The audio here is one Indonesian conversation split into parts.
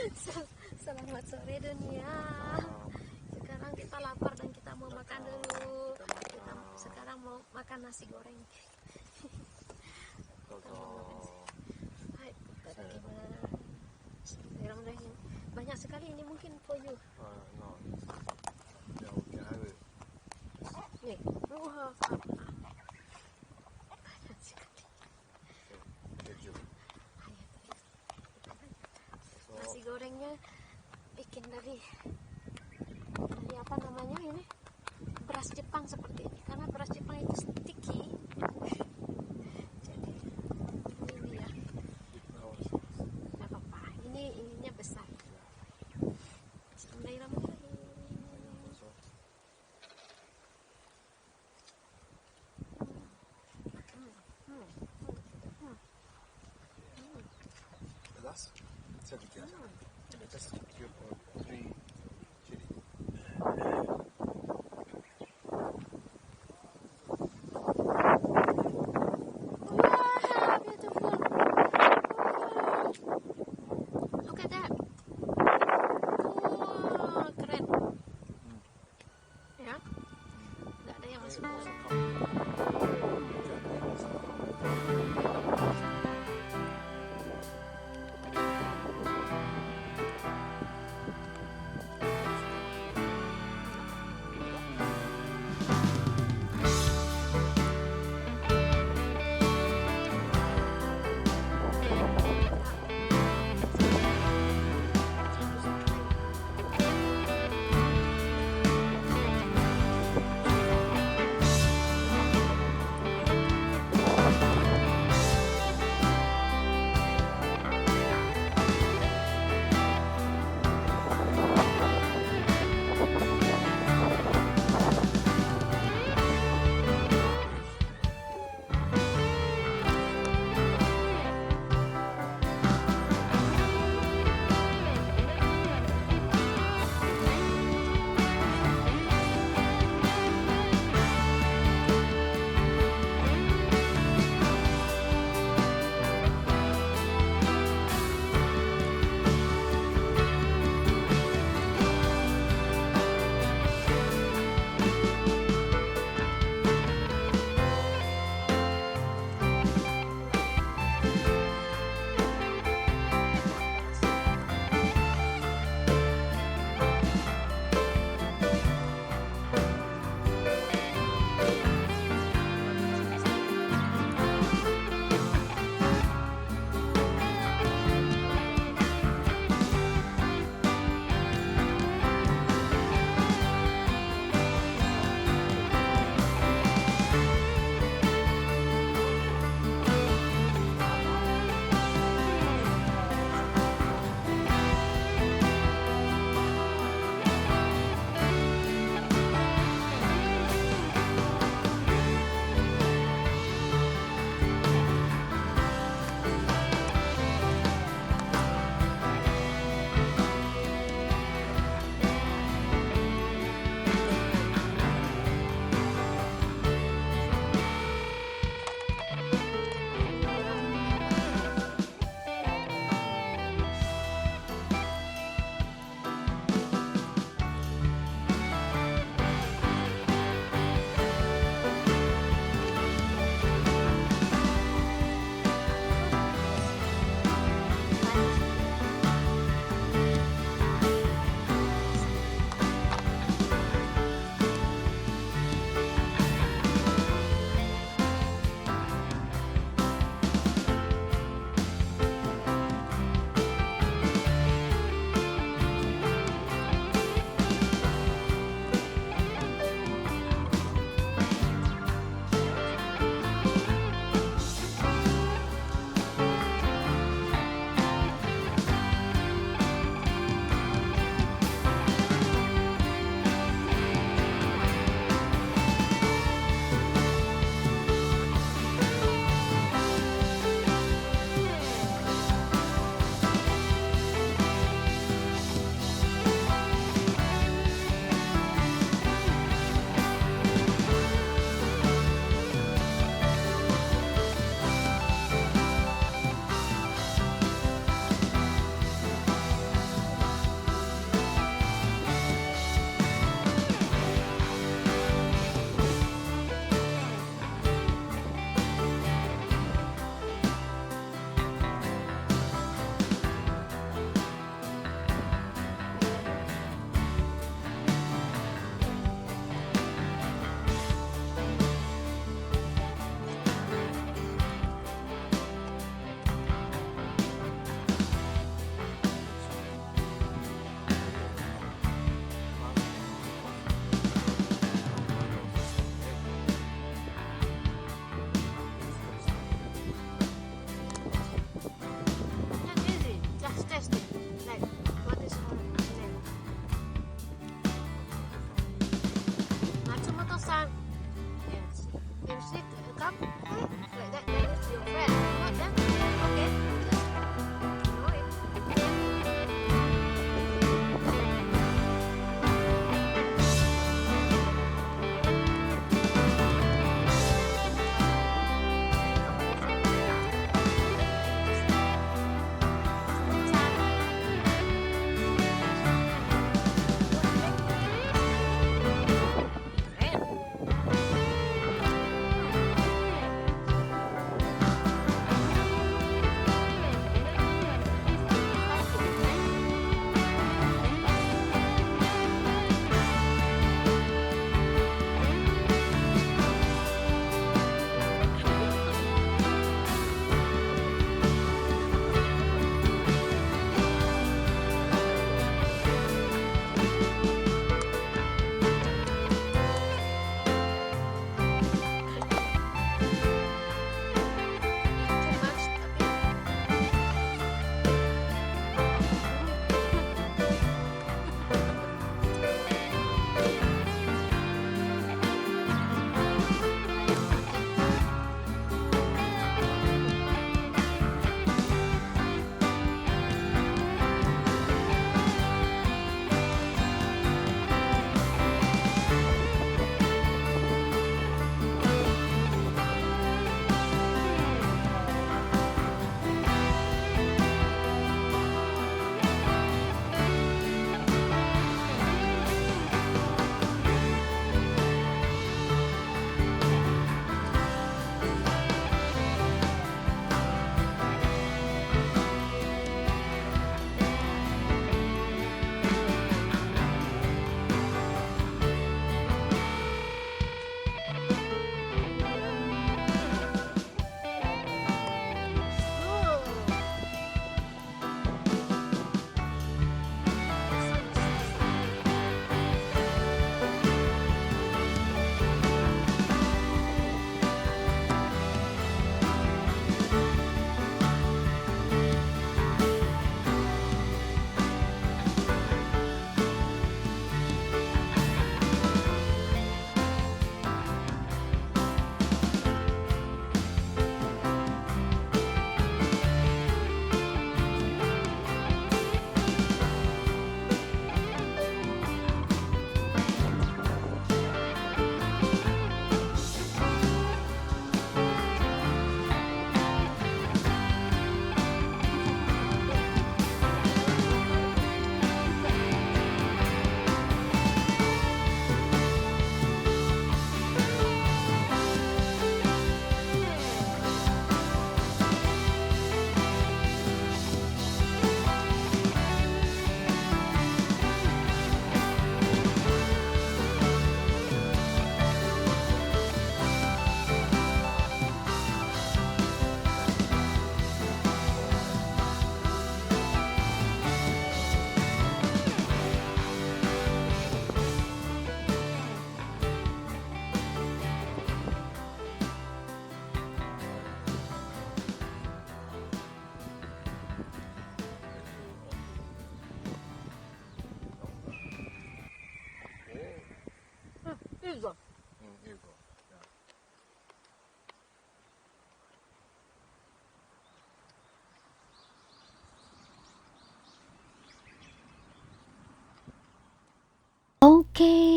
Selamat sore dunia. Sekarang kita lapar dan kita mau makan dulu. Kita sekarang mau makan nasi goreng. Hai, bagaimana? Bismillahirrahmanirrahim. Banyak sekali ini mungkin for you. Nih, banyak sekali. Nasi gorengnya bikin dari apa namanya ini, beras Jepang seperti ini, karena beras Jepang itu sticky. Jadi ini ya, nggak apa-apa. Ininya besar. Bismillahirrahmanirrahim. That's sedikit. Just give or 3 chili. Wow, beautiful. Look at that. Wow, keren. Ya, nggak ada yang masuk.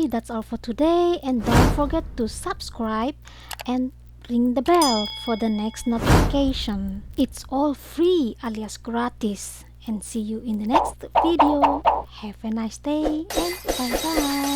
Okay, that's all for today, and don't forget to subscribe and ring the bell for the next notification. It's all free alias gratis, and see you in the next video. Have a nice day and bye bye.